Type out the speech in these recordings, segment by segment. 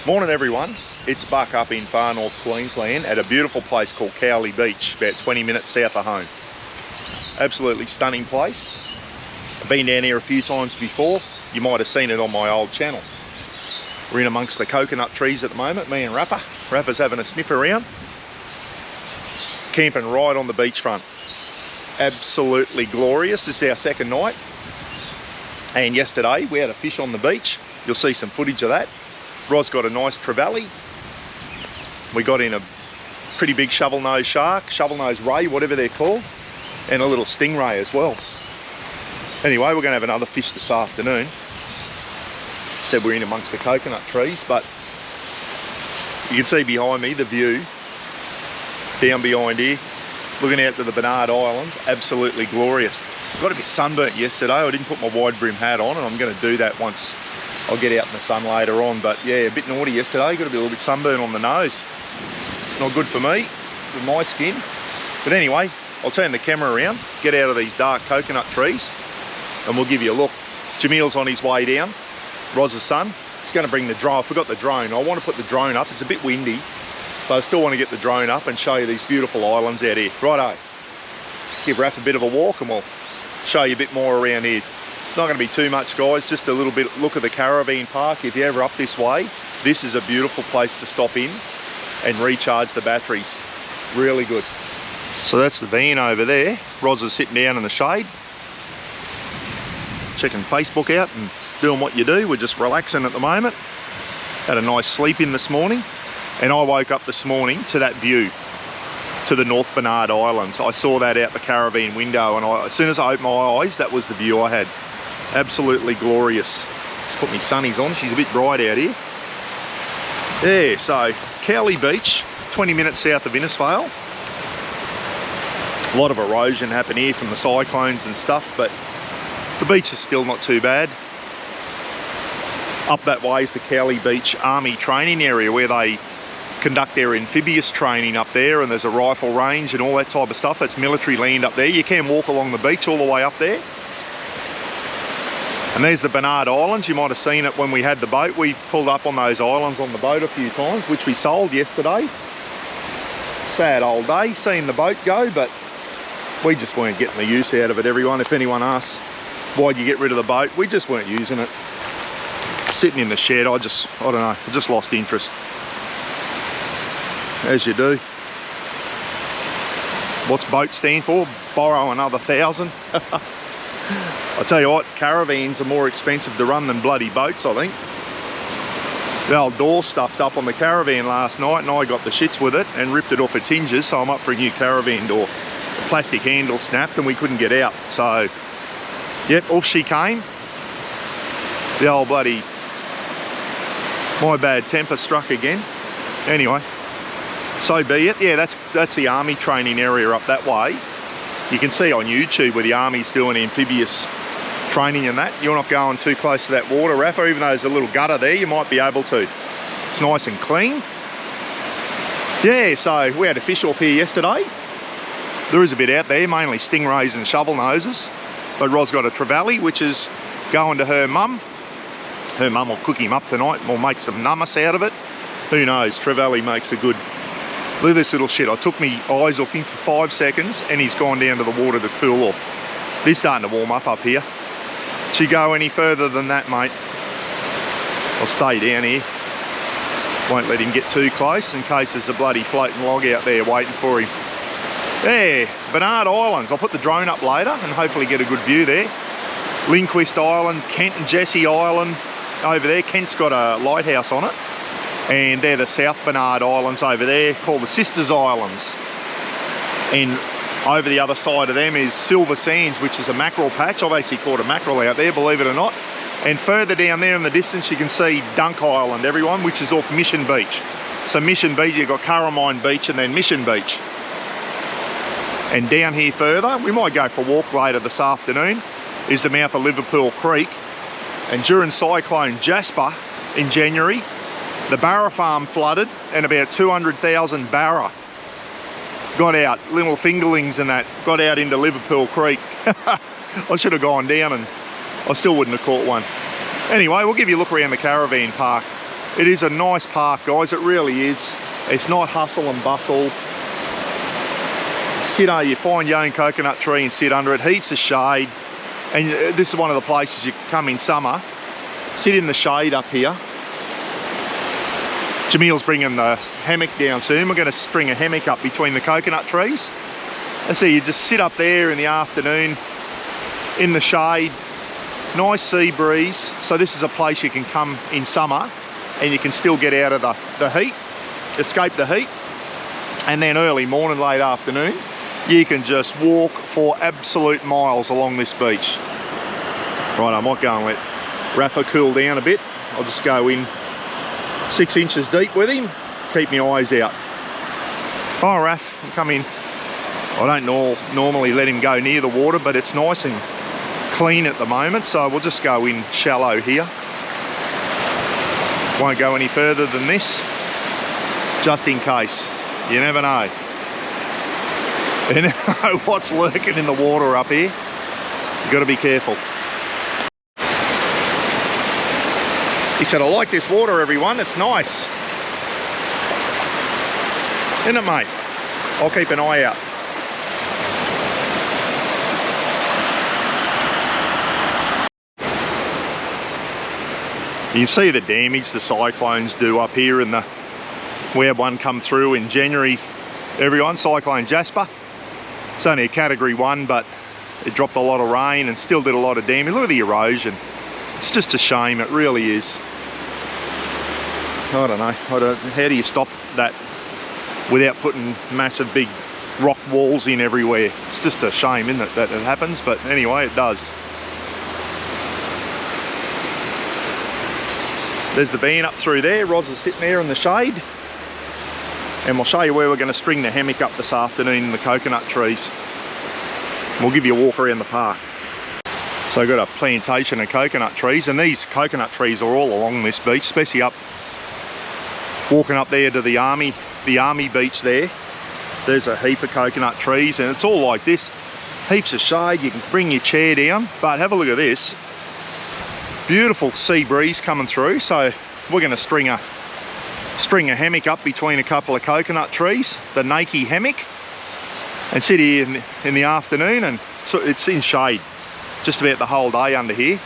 Morning everyone, it's Buck up in far north Queensland at a beautiful place called Cowley Beach, about 20 minutes south of home. Absolutely stunning place. I've been down here a few times before. You might have seen it on my old channel. We're in amongst the coconut trees at the moment, me and Rapper. Rapper's having a sniff around. Camping right on the beachfront. Absolutely glorious. This is our second night. And yesterday we had a fish on the beach. You'll see some footage of that. Roz got a nice trevally. We got in a pretty big shovel-nosed shark, shovel-nosed ray, whatever they're called, and a little stingray as well. Anyway, we're going to have another fish this afternoon. Said we're in amongst the coconut trees, but you can see behind me the view down behind here, looking out to the Bernard Islands. Absolutely glorious. Got a bit sunburnt yesterday. I didn't put my wide brim hat on, and I'm going to do that once I'll get out in the sun later on. But yeah, a bit naughty yesterday. Got to be a little bit sunburned on the nose. Not good for me with my skin. But anyway, I'll turn the camera around, get out of these dark coconut trees, and we'll give you a look. Jamil's on his way down, Roz's son. He's going to bring the drone. I forgot the drone. I want to put the drone up. It's a bit windy, but I still want to get the drone up and show you these beautiful islands out here. Righto. Give Raph a bit of a walk and we'll show you a bit more around here. It's not going to be too much, guys, just a little bit look at the Caravan park. If you're ever up this way, this is a beautiful place to stop in and recharge the batteries. Really good. So that's the van over there. Roz is sitting down in the shade, checking Facebook out and doing what you do. We're just relaxing at the moment. Had a nice sleep in this morning, and I woke up this morning to that view to the North Bernard Islands. I saw that out the Caravan window, and as soon as I opened my eyes, that was the view I had. Absolutely glorious. Just put my sunnies on. She's a bit bright out here. Yeah, so Cowley Beach, 20 minutes south of Innisfail. A lot of erosion happened here from the cyclones and stuff, but the beach is still not too bad. Up that way is the Cowley Beach Army training area where they conduct their amphibious training up there, and there's a rifle range and all that type of stuff. That's military land up there. You can walk along the beach all the way up there. And there's the Bernard Islands. You might have seen it when we had the boat. We pulled up on those islands on the boat a few times, which we sold yesterday. Sad old day seeing the boat go, but we just weren't getting the use out of it, everyone. If anyone asks why'd you get rid of the boat, we just weren't using it. Sitting in the shed, I don't know, I just lost interest. As you do. What's boat stand for? Borrow another 1,000. I tell you what, caravans are more expensive to run than bloody boats, I think. The old door stuffed up on the Caravan last night, and I got the shits with it and ripped it off its hinges, so I'm up for a new Caravan door. The plastic handle snapped and we couldn't get out, so yep, off she came. The old bloody, my bad temper struck again. Anyway, so be it. Yeah, that's the army training area up that way. You can see on YouTube where the army's doing amphibious training and that. You're not going too close to that water, Rafa, even though there's a little gutter there, you might be able to. It's nice and clean. Yeah, so we had a fish off here yesterday. There is a bit out there, mainly stingrays and shovel noses. But Roz got a trevally, which is going to her mum. Her mum will cook him up tonight and we'll make some nummus out of it. Who knows, trevally makes a good... Look at this little shit. I took my eyes off him for 5 seconds and he's gone down to the water to cool off. He's starting to warm up here. Should you go any further than that, mate? I'll stay down here. Won't let him get too close in case there's a bloody floating log out there waiting for him. There, Bernard Islands. I'll put the drone up later and hopefully get a good view there. Lindquist Island, Kent and Jessie Island over there. Kent's got a lighthouse on it. And they're the South Bernard Islands over there, called the Sisters Islands. And over the other side of them is Silver Sands, which is a mackerel patch. I've actually caught a mackerel out there, believe it or not. And further down there in the distance, you can see Dunk Island, everyone, which is off Mission Beach. So Mission Beach, you've got Caravan Beach and then Mission Beach. And down here further, we might go for a walk later this afternoon, is the mouth of Liverpool Creek. And during Cyclone Jasper in January, the Barra farm flooded and about 200,000 barra got out, little fingerlings and that, got out into Liverpool Creek. I should have gone down and I still wouldn't have caught one. Anyway, we'll give you a look around the Caravan park. It is a nice park, guys, it really is. It's not hustle and bustle. You find your own coconut tree and sit under it, heaps of shade. And this is one of the places you come in summer, sit in the shade up here. Jamil's bringing the hammock down soon. We're going to string a hammock up between the coconut trees. And so you just sit up there in the afternoon in the shade, nice sea breeze. So this is a place you can come in summer and you can still get out of the heat, escape the heat. And then early morning, late afternoon, you can just walk for absolute miles along this beach. Right, I might go and let Rafa cool down a bit. I'll just go in 6 inches deep with him, keep my eyes out. Oh, Raf, come in. I don't normally let him go near the water, but it's nice and clean at the moment, so we'll just go in shallow here. Won't go any further than this, just in case. You never know. You never know what's lurking in the water up here. You've got to be careful. He said, I like this water, everyone. It's nice. Isn't it, mate? I'll keep an eye out. You can see the damage the cyclones do up here in the... We had one come through in January, everyone, Cyclone Jasper. It's only a category 1, but it dropped a lot of rain and still did a lot of damage. Look at the erosion. It's just a shame, it really is. I don't know, how do you stop that without putting massive big rock walls in everywhere? It's just a shame, isn't it, that it happens, but anyway, it does. There's the van up through there. Roz is sitting there in the shade. And we'll show you where we're going to string the hammock up this afternoon in the coconut trees. We'll give you a walk around the park. So I've got a plantation of coconut trees, and these coconut trees are all along this beach, especially up, walking up there to the army beach there. There's a heap of coconut trees, and it's all like this. Heaps of shade, you can bring your chair down, but have a look at this. Beautiful sea breeze coming through, so we're going to string a hammock up between a couple of coconut trees, the Nike hammock, and sit here in the afternoon, and so it's in shade just about the whole day under here.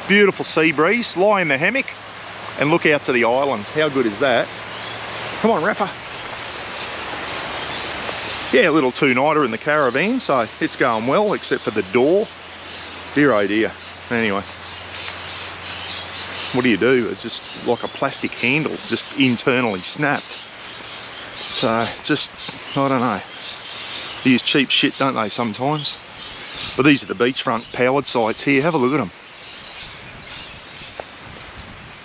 Beautiful sea breeze, lie in the hammock and look out to the islands. How good is that? Come on, Rafa. Yeah, a little two-nighter in the Caravan, so it's going well, except for the door. Dear oh dear. Anyway. What do? It's just like a plastic handle, just internally snapped. So just, I don't know. They use cheap shit, don't they, sometimes? But these are the beachfront powered sites here. Have a look at them.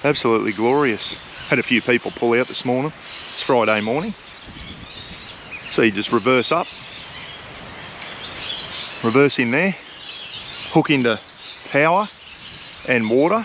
Absolutely glorious. Had a few people pull out this morning. It's Friday morning. So you just reverse up. Reverse in there. Hook into power and water.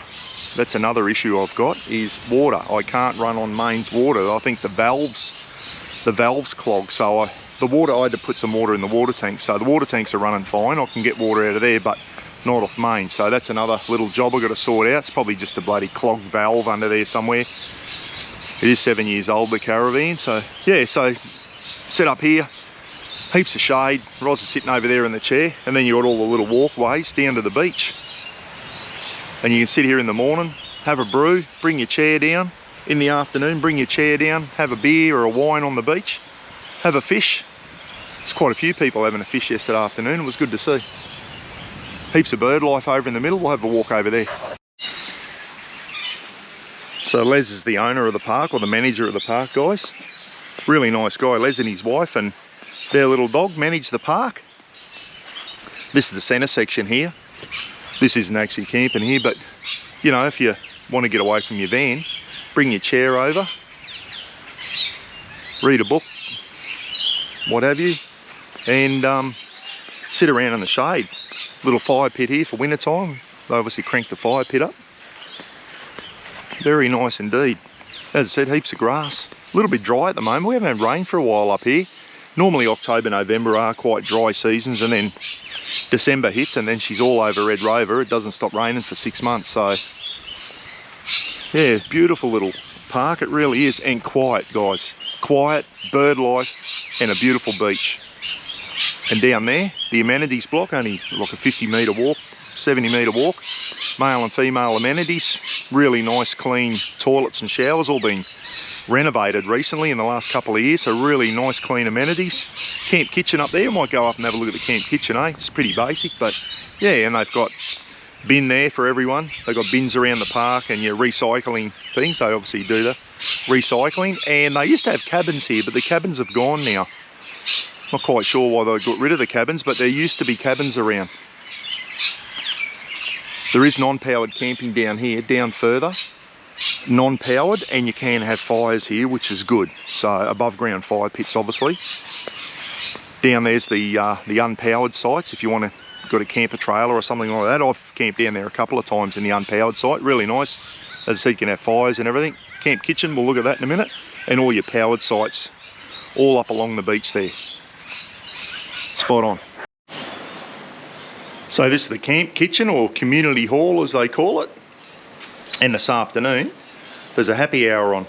That's another issue I've got, is water. I can't run on mains water. I think the valves clog, so the water, I had to put some water in the water tank. So the water tanks are running fine. I can get water out of there, but not off main. So that's another little job I've got to sort out. It's probably just a bloody clogged valve under there somewhere. It is 7 years old, the Caravan. So yeah, so set up here, heaps of shade. Roz is sitting over there in the chair, and then you've got all the little walkways down to the beach. And you can sit here in the morning, have a brew, bring your chair down. In the afternoon, bring your chair down, have a beer or a wine on the beach, have a fish. There's quite a few people having a fish yesterday afternoon. It was good to see. Heaps of bird life over in the middle. We'll have a walk over there. So Les is the owner of the park, or the manager of the park, guys. Really nice guy. Les and his wife and their little dog manage the park. This is the centre section here. This isn't actually camping here, but you know, if you want to get away from your van, bring your chair over, read a book, what have you, and sit around in the shade. Little fire pit here for winter time. They obviously crank the fire pit up. Very nice indeed. As I said, heaps of grass. A little bit dry at the moment. We haven't had rain for a while up here. Normally October, November are quite dry seasons, and then December hits and then she's all over Red Rover. It doesn't stop raining for 6 months. So yeah, beautiful little park, it really is, and quiet, guys. Quiet, bird life, and a beautiful beach. And down there, the amenities block, only like a 50-metre walk, 70-metre walk. Male and female amenities, really nice clean toilets and showers, all been renovated recently in the last couple of years, so really nice clean amenities. Camp kitchen up there, might go up and have a look at the camp kitchen, eh? It's pretty basic, but yeah, and they've got bin there for everyone. They've got bins around the park and your recycling things. They obviously do the recycling. And they used to have cabins here, but the cabins have gone now. Not quite sure why they got rid of the cabins, but there used to be cabins around. There is non-powered camping down here, down further. Non-powered, and you can have fires here, which is good. So above ground fire pits, obviously. Down there's the unpowered sites if you want to got a camper trailer or something like that. I've camped down there a couple of times in the unpowered site, really nice. As I said, you can have fires and everything. Camp kitchen, we'll look at that in a minute. And all your powered sites, all up along the beach there. Spot on. So this is the camp kitchen, or community hall as they call it. And this afternoon, there's a happy hour on.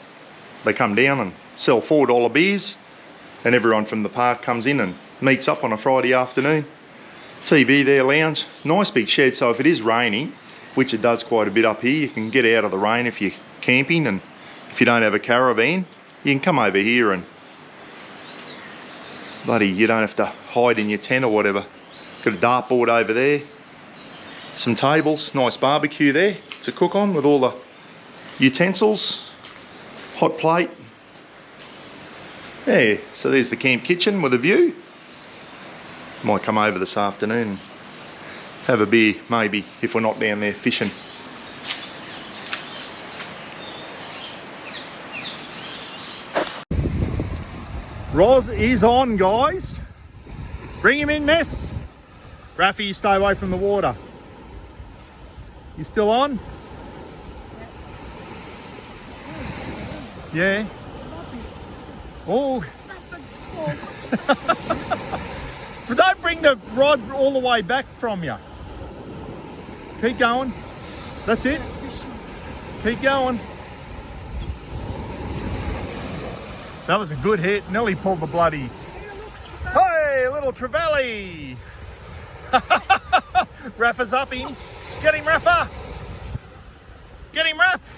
They come down and sell $4 beers, and everyone from the park comes in and meets up on a Friday afternoon. TV there, lounge, nice big shed, so if it is raining, which it does quite a bit up here, you can get out of the rain if you're camping, and if you don't have a caravan, you can come over here and bloody, you don't have to hide in your tent or whatever. Got a dartboard over there, some tables, nice barbecue there to cook on with all the utensils, hot plate. Yeah, so there's the camp kitchen with a view. Might come over this afternoon and have a beer, maybe, if we're not down there fishing. Roz is on, guys. Bring him in, miss. Raffy, you stay away from the water. You still on? Yeah. Oh. But don't bring the rod all the way back from you. Keep going. That's it. Keep going. That was a good hit. Nearly pulled the bloody... Hey, little Trevally! Raffa's up him. Get him, Raffa! Get him, Raff!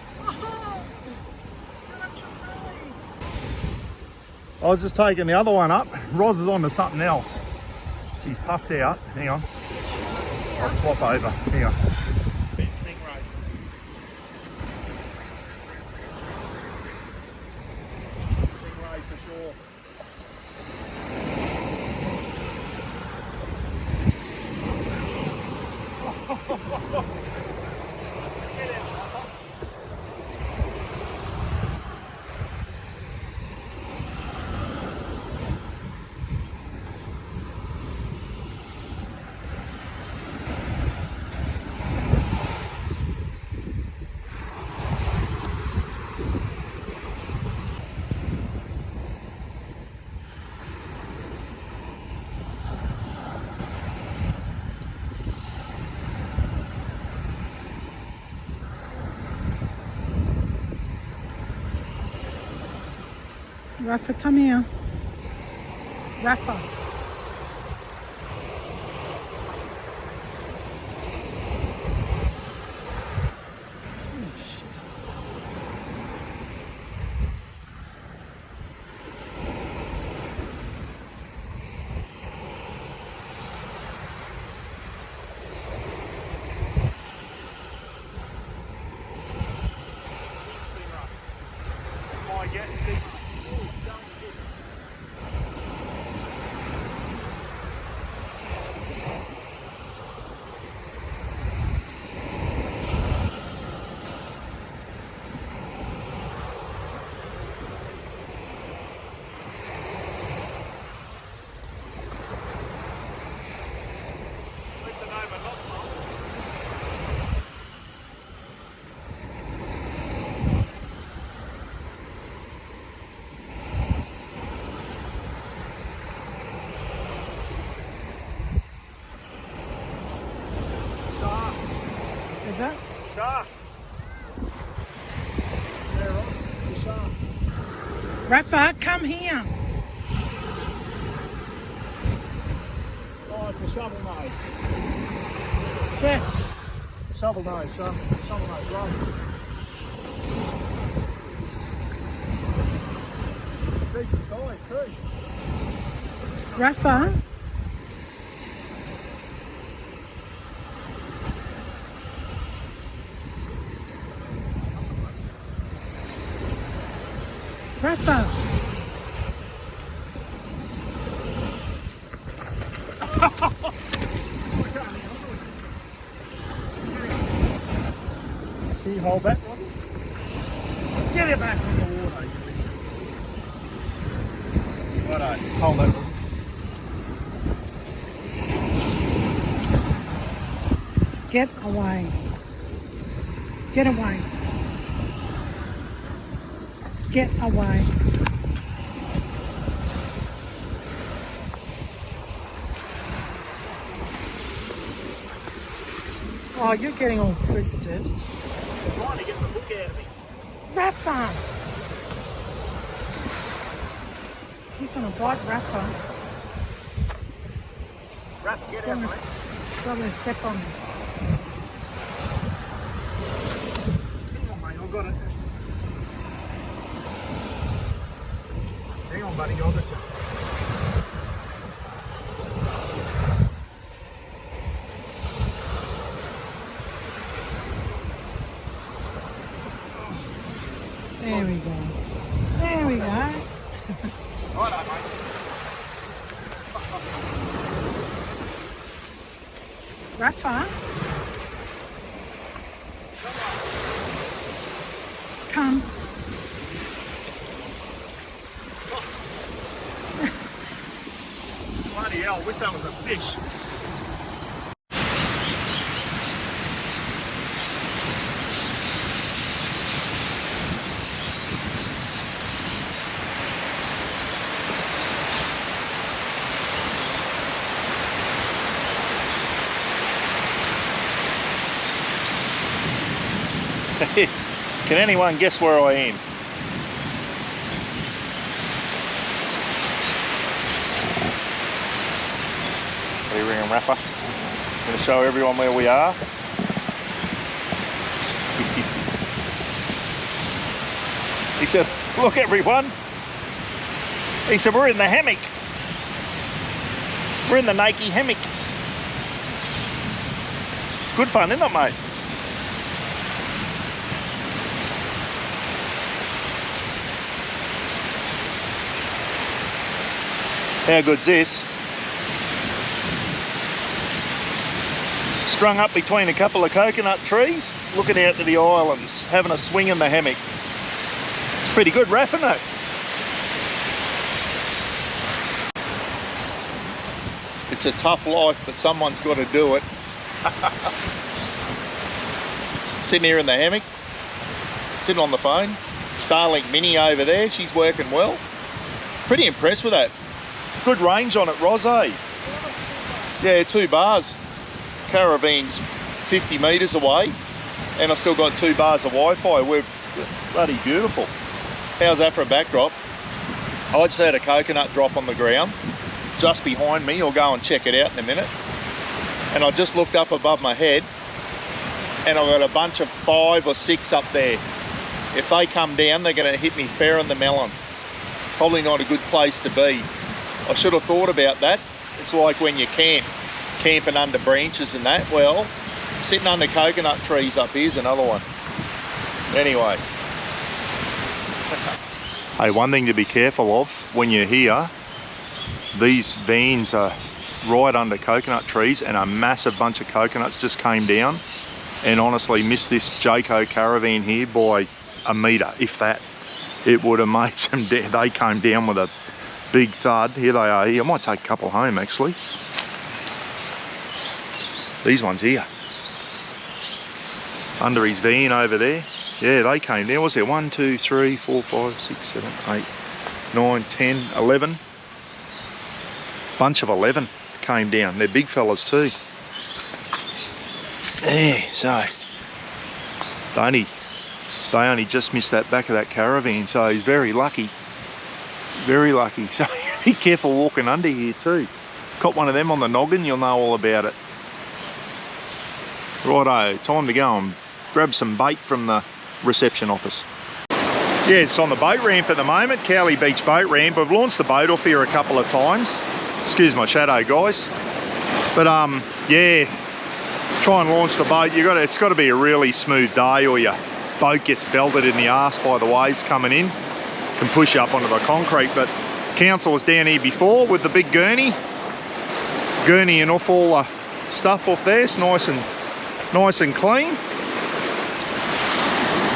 I was just taking the other one up. Roz is on to something else. She's puffed out. Hang on. I'll swap over. Hang on. Big stingray. Stingray for sure. Rafa, come here. Rafa. Is that? Shark. There, Rafa, come here. Oh, it's a shovel nose. Get. Shovel nose, son. Shovel nose, right. Decent size too. Rafa. Rafa. Can you hold that one? Get it back in the water. Righto, hold that one. Get away. Get away. Get away. Oh, you're getting all twisted. I'm trying to get the hook out of me. Rafa! He's going to bite Rafa. Raph, get He's out, going mate. to step on him. Hang on, mate, I've got it. Hang on, buddy, I'll get you. There we go. There we go. Righto, mate. Rafa. Come. Bloody hell, wish that was a fish. Can anyone guess where I am? Are you ringing Rafa? I'm going to show everyone where we are. He said, look everyone. He said, we're in the hammock. We're in the naked hammock. It's good fun, isn't it, mate? How good's this? Strung up between a couple of coconut trees, looking out to the islands, having a swing in the hammock. It's pretty good, Rafa, isn't it? It's a tough life, but someone's got to do it. Sitting here in the hammock, sitting on the phone. Starlink Mini over there, she's working well. Pretty impressed with that. Good range on it, Ros, eh? Yeah, 2 bars. Caravan's 50 metres away, and I've still got 2 bars of Wi-Fi. We're bloody beautiful. How's that for a backdrop? I just had a coconut drop on the ground just behind me. I'll go and check it out in a minute. And I just looked up above my head, and I've got a bunch of 5 or 6 up there. If they come down, they're going to hit me fair in the melon. Probably not a good place to be. I should have thought about that. It's like when you camping under branches and that. Well, sitting under coconut trees up here's another one. Anyway. Hey, one thing to be careful of when you're here, these vans are right under coconut trees, and a massive bunch of coconuts just came down and honestly missed this Jayco Caravan here by a metre, if that. It would have made some, they came down with a big thud. Here they are here. I might take a couple home actually. These ones here. Under his van over there. Yeah, they came down. Was there 1, 2, 3, 4, 5, 6, 7, 8, 9, 10, 11. Bunch of 11 came down. They're big fellas too. There, so they They only just missed that back of that Caravan, so he's very lucky. Very lucky. So be careful walking under here too. Caught one of them on the noggin, you'll know all about it. Righto, time to go and grab some bait from the reception office. Yeah, it's on the boat ramp at the moment, Cowley Beach boat ramp. I've launched the boat off here a couple of times. Excuse my shadow, guys. But yeah, try and launch the boat. It's got to be a really smooth day, or your boat gets belted in the arse by the waves coming in. Can push up onto the concrete. But council was down here before with the big gurney, and off all the stuff off there. It's nice and clean.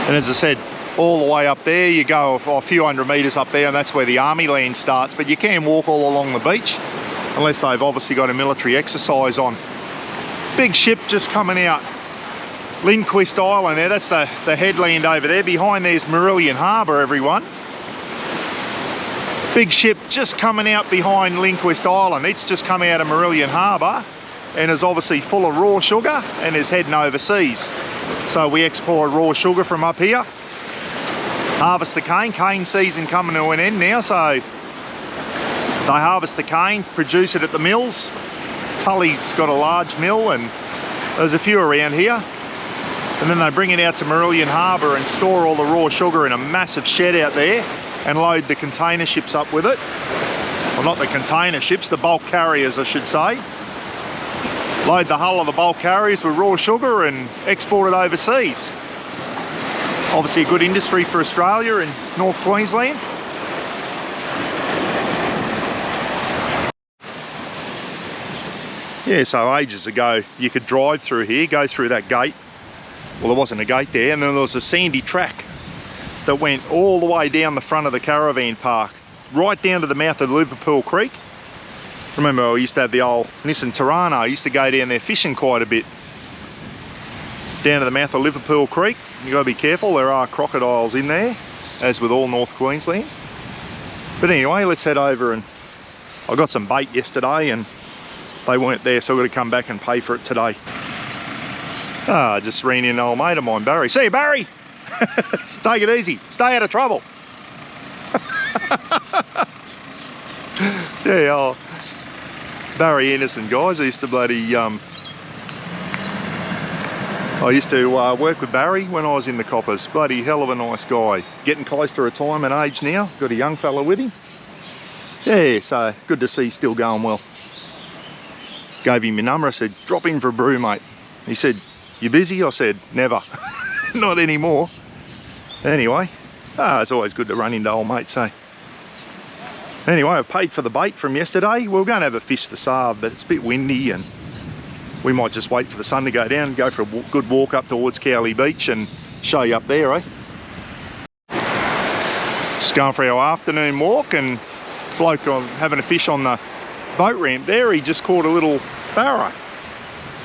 And as I said, all the way up there, you go a few hundred metres up there, and that's where the army land starts. But you can walk all along the beach, unless they've obviously got a military exercise on. Big ship just coming out Lindquist Island there. That's the headland over there. Behind there's Marillion Harbour, everyone. Big ship just coming out behind Lindquist Island. It's just come out of Marillion Harbour and is obviously full of raw sugar and is heading overseas. So we export raw sugar from up here. Harvest the cane. Cane season coming to an end now, so they harvest the cane, produce it at the mills. Tully's got a large mill and there's a few around here. And then they bring it out to Marillion Harbour and store all the raw sugar in a massive shed out there and load the container ships up with it. Well, not the container ships, the bulk carriers, I should say. Load the hull of the bulk carriers with raw sugar and export it overseas. Obviously a good industry for Australia and North Queensland. Yeah, so ages ago you could drive through here, go through that gate. Well, there wasn't a gate there, and then there was a sandy track that went all the way down the front of the caravan park, right down to the mouth of Liverpool Creek. Remember, I used to have the old Nissan Tirana. I used to go down there fishing quite a bit. Down to the mouth of Liverpool Creek. You gotta be careful, there are crocodiles in there, as with all North Queensland. But anyway, let's head over, and I got some bait yesterday and they weren't there, so I've got to come back and pay for it today. Just ran in an old mate of mine, Barry. See you, Barry! Take it easy, stay out of trouble. Yeah, oh, Barry Anderson, guys. I used to work with Barry when I was in the coppers. Bloody hell of a nice guy. Getting close to retirement age now. Got a young fella with him. Yeah, so good to see he's still going well. Gave him my number. I said, drop in for a brew, mate. He said, you busy? I said, never. Not anymore. Anyway, it's always good to run into old mates, eh? Anyway, I've paid for the bait from yesterday. We were going to have a fish this afternoon, but it's a bit windy and we might just wait for the sun to go down and go for a good walk up towards Cowley Beach and show you up there, eh? Just going for our afternoon walk, and bloke having a fish on the boat ramp there, he just caught a little barra.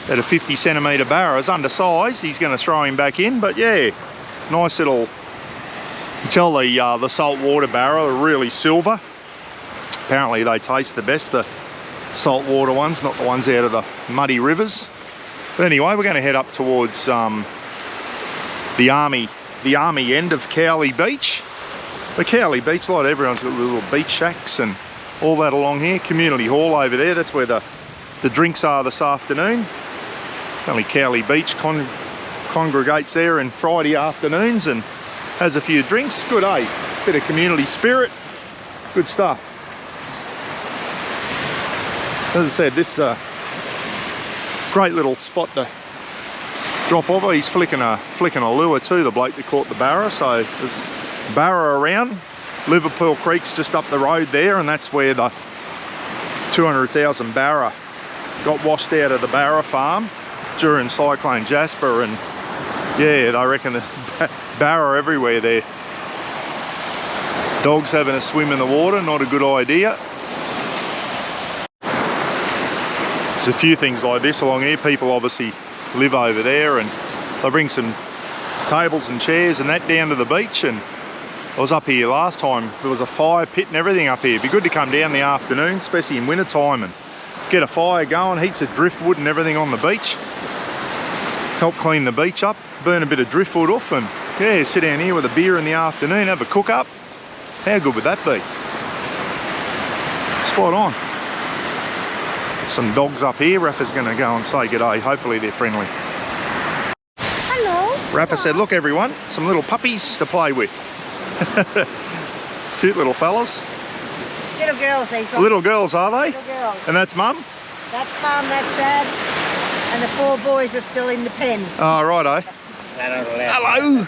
At a 50 centimetre barra. It's undersized, he's going to throw him back in, but yeah, nice little, you can tell the saltwater barra are really silver. Apparently they taste the best, the saltwater ones, not the ones out of the muddy rivers. But anyway, we're going to head up towards the army end of Cowley Beach. But Cowley Beach, like everyone's got little beach shacks and all that along here. Community hall over there, that's where the drinks are this afternoon. Only Cowley Beach congregates there on Friday afternoons and has a few drinks. Good, eh? Bit of community spirit. Good stuff. As I said, this is a great little spot to drop over. He's flicking a lure too, the bloke that caught the barra. So there's barra around. Liverpool Creek's just up the road there, and that's where the 200,000 barra got washed out of the barra farm during Cyclone Jasper, and yeah, they reckon the barra everywhere there. Dogs having a swim in the water, not a good idea. There's a few things like this along here. People obviously live over there, and they bring some tables and chairs and that down to the beach. And I was up here last time, there was a fire pit and everything up here. It'd be good to come down in the afternoon, especially in winter time, and get a fire going, heaps of driftwood and everything on the beach. help clean the beach up, burn a bit of driftwood off, and yeah, sit down here with a beer in the afternoon, have a cook up. How good would that be? Spot on. Some dogs up here. Rafa's going to go and say good day. Hopefully they're friendly. Hello. Rafa said, look everyone, some little puppies to play with. Cute little fellas. Little girls, these ones. Little girls, are they? Little girls. And that's mum? That's mum, that's dad. And the 4 boys are still in the pen. Oh, righto. Hello.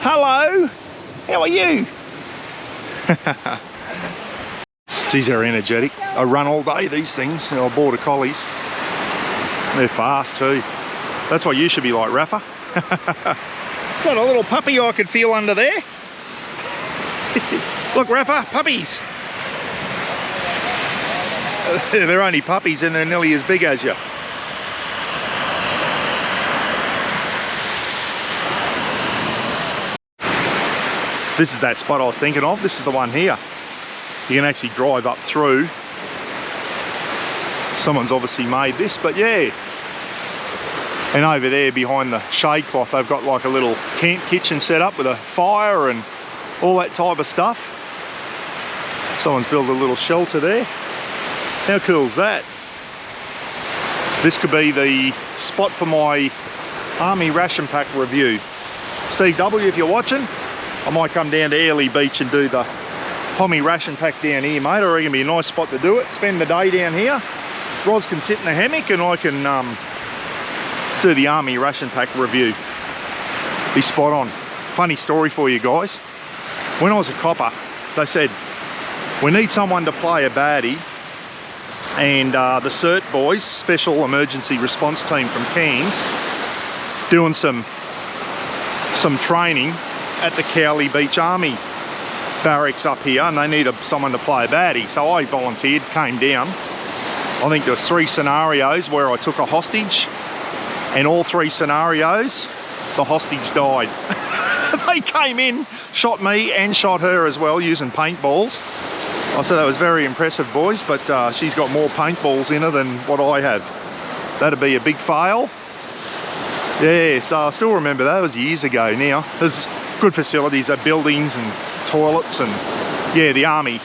Hello. How are you? Geez, they're energetic. I run all day, these things. They're border collies. They're fast too. That's what you should be like, Rafa. Got a little puppy I could feel under there. Look, Rafa, puppies. They're only puppies and they're nearly as big as you. This is that spot I was thinking of. This is the one here. You can actually drive up through. Someone's obviously made this, but yeah. And over there behind the shade cloth, they've got like a little camp kitchen set up with a fire and all that type of stuff. Someone's built a little shelter there. How cool is that? This could be the spot for my army ration pack review. Steve W, if you're watching, I might come down to Airlie Beach and do the Pommy ration pack down here, mate. I reckon it'd be a nice spot to do it. Spend the day down here. Roz can sit in the hammock and I can do the army ration pack review. Be spot on. Funny story for you guys. When I was a copper, they said, we need someone to play a baddie, and the CERT boys, Special Emergency Response Team from Cairns, doing some training at the Cowley Beach Army barracks up here, and they needed someone to play a baddie. So I volunteered, came down. I think there was 3 scenarios where I took a hostage, and all 3 scenarios, the hostage died. They came in, shot me and shot her as well using paintballs. I said that was very impressive, boys, but she's got more paintballs in her than what I have. That'd be a big fail. Yeah, so I still remember that. It was years ago now. There's good facilities, buildings and toilets, and yeah, the army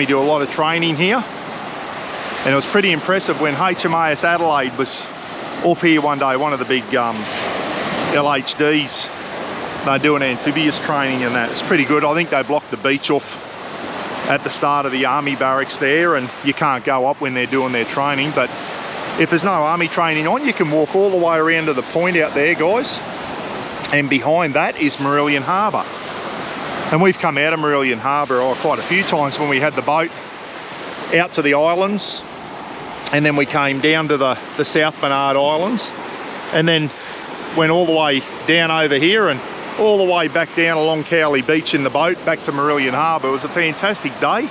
do a lot of training here. And it was pretty impressive when HMAS Adelaide was off here one day, one of the big LHDs. They're doing amphibious training and that. It's pretty good. I think they blocked the beach off at the start of the army barracks there, and you can't go up when they're doing their training. But if there's no army training on, you can walk all the way around to the point out there, guys. And behind that is Marillion Harbour. And we've come out of Marillion Harbour quite a few times when we had the boat out to the islands, and then we came down to the South Bernard Islands, and then went all the way down over here and all the way back down along Cowley Beach in the boat back to Marillion Harbour. It was a fantastic day.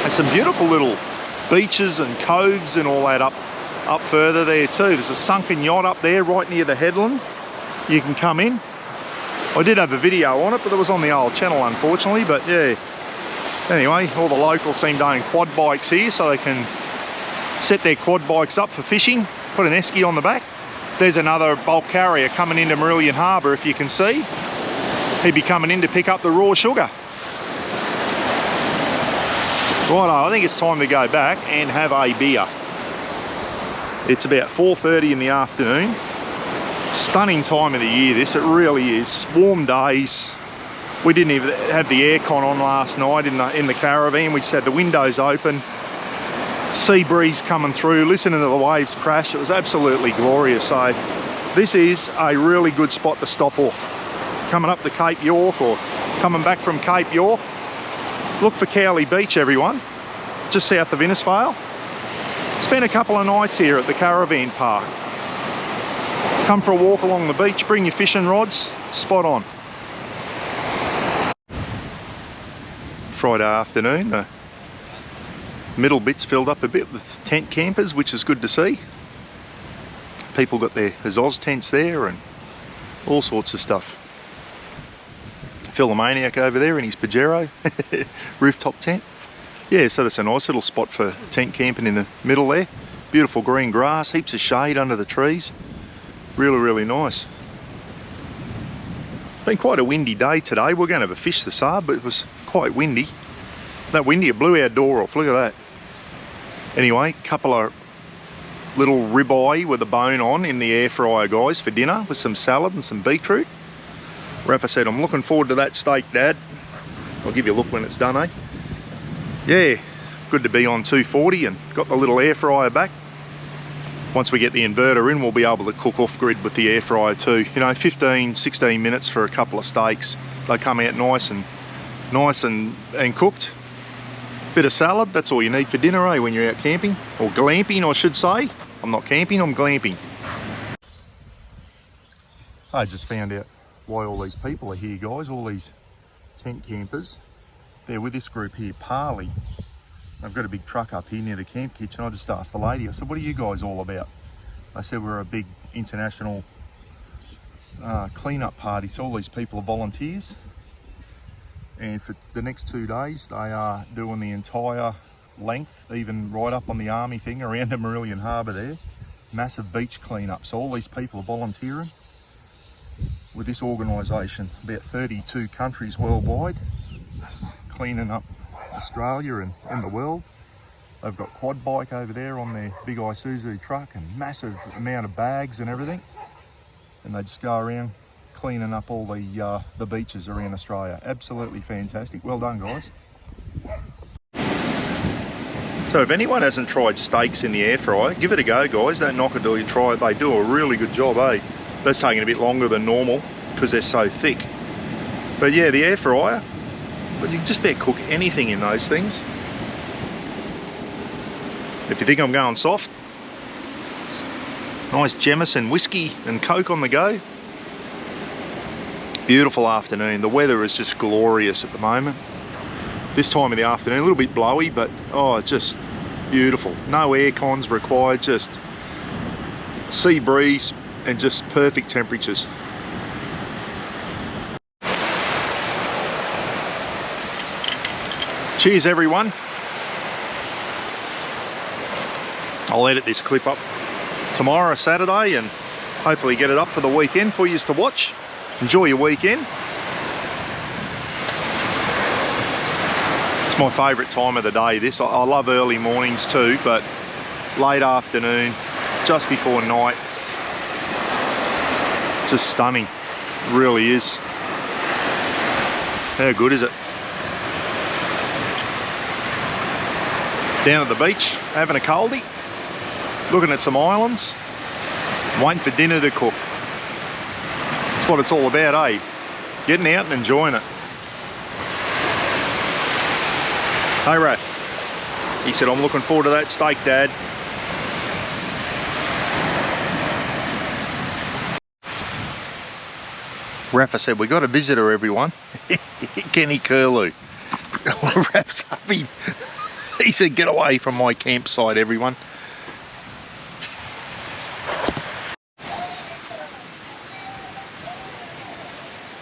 There's some beautiful little beaches and coves and all that up further there too. There's a sunken yacht up there right near the headland. You can come in. I did have a video on it, but it was on the old channel unfortunately. But yeah, anyway, all the locals seem to own quad bikes here, so they can set their quad bikes up for fishing, put an esky on the back. There's another bulk carrier coming into Marillion Harbour, if you can see. He'd be coming in to pick up the raw sugar. Righto, I think it's time to go back and have a beer. It's about 4:30 in the afternoon. Stunning time of the year this, it really is. Warm days. We didn't even have the aircon on last night in the caravan. We just had the windows open. Sea breeze coming through, listening to the waves crash. It was absolutely glorious. So this is a really good spot to stop off. Coming up to Cape York or coming back from Cape York, look for Cowley Beach, everyone, just south of Innisfail. Spend a couple of nights here at the Caravan Park. Come for a walk along the beach, bring your fishing rods, spot on. Friday afternoon, the middle bit's filled up a bit with tent campers, which is good to see. People got their Oz tents there and all sorts of stuff. Phil the Maniac over there in his Pajero rooftop tent. Yeah, so that's a nice little spot for tent camping in the middle there. Beautiful green grass, heaps of shade under the trees. Really, really nice. Been quite a windy day today. We're going to have a fish this hour, but it was quite windy. That windy, it blew our door off. Look at that. Anyway, couple of little ribeye with a bone on in the air fryer, guys, for dinner with some salad and some beetroot. Rafa said, I'm looking forward to that steak, Dad. I'll give you a look when it's done, eh? Yeah, good to be on 240 and got the little air fryer back. Once we get the inverter in, we'll be able to cook off grid with the air fryer too. You know, 15, 16 minutes for a couple of steaks. They come out nice and cooked. Bit of salad, that's all you need for dinner, eh, when you're out camping. Or glamping, I should say. I'm not camping, I'm glamping. I just found out why all these people are here, guys. All these tent campers. They're with this group here, Parley. I've got a big truck up here near the camp kitchen. I just asked the lady, I said, what are you guys all about? They said we're a big international clean-up party. So all these people are volunteers. And for the next 2 days, they are doing the entire length, even right up on the army thing around the Marillion Harbour there. Massive beach clean-up. So all these people are volunteering with this organisation. About 32 countries worldwide, cleaning up Australia and the world. They've got quad bike over there on their big Isuzu truck and massive amount of bags and everything. And they just go around cleaning up all the beaches around Australia. Absolutely fantastic. Well done, guys. So if anyone hasn't tried steaks in the air fryer, give it a go, guys. Don't knock it till you try it. They do a really good job, eh? That's taking a bit longer than normal because they're so thick. But yeah, the air fryer, but you can just about cook anything in those things. If you think I'm going soft, nice Jameson whiskey and Coke on the go. Beautiful afternoon. The weather is just glorious at the moment. This time of the afternoon, a little bit blowy, but oh, it's just beautiful. No air cons required, just sea breeze and just perfect temperatures. Cheers, everyone. I'll edit this clip up tomorrow, Saturday, and hopefully get it up for the weekend for you to watch. Enjoy your weekend. It's my favourite time of the day, this. I love early mornings too, but late afternoon, just before night, just stunning. It really is. How good is it? Down at the beach, having a Cowley, looking at some islands, waiting for dinner to cook. That's what it's all about, eh? Getting out and enjoying it. Hey, Raph. He said, I'm looking forward to that steak, Dad. Rafa said, we got a visitor, everyone. Kenny Curlew. Raph's up him. He said, get away from my campsite, everyone.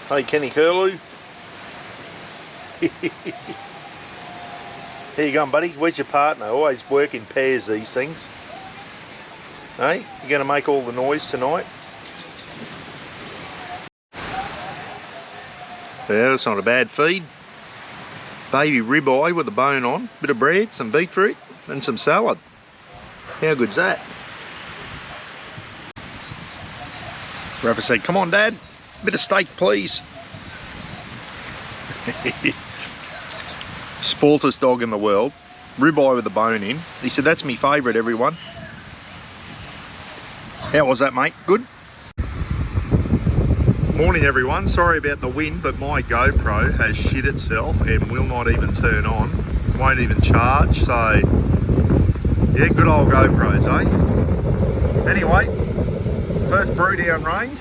Hey, Kenny Curlew. Here you go, buddy. Where's your partner? Always work in pairs, these things. Hey, you're going to make all the noise tonight? Yeah, that's not a bad feed. Baby ribeye with a bone on, bit of bread, some beetroot and some salad. How good's that? Rafa said, come on, Dad, bit of steak please. Spoiltest dog in the world, ribeye with a bone in. He said, that's my favourite, everyone. How was that, mate? Good? Morning, everyone. Sorry about the wind, but my GoPro has shit itself and will not even turn on. Won't even charge, so yeah, good old GoPros, eh? Anyway, first brew down range.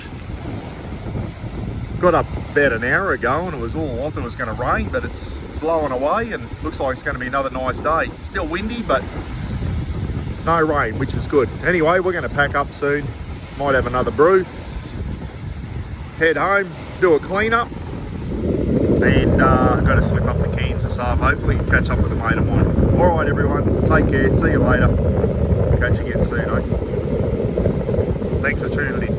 Got up about an hour ago and it was all, I thought it was going to rain, but it's blowing away and looks like it's going to be another nice day. Still windy, but no rain, which is good. Anyway, we're going to pack up soon. Might have another brew. Head home, do a clean up, and got to slip up the cans this half, hopefully catch up with a mate of mine. Alright everyone, take care, see you later. Catch you again soon, eh? Thanks for tuning in.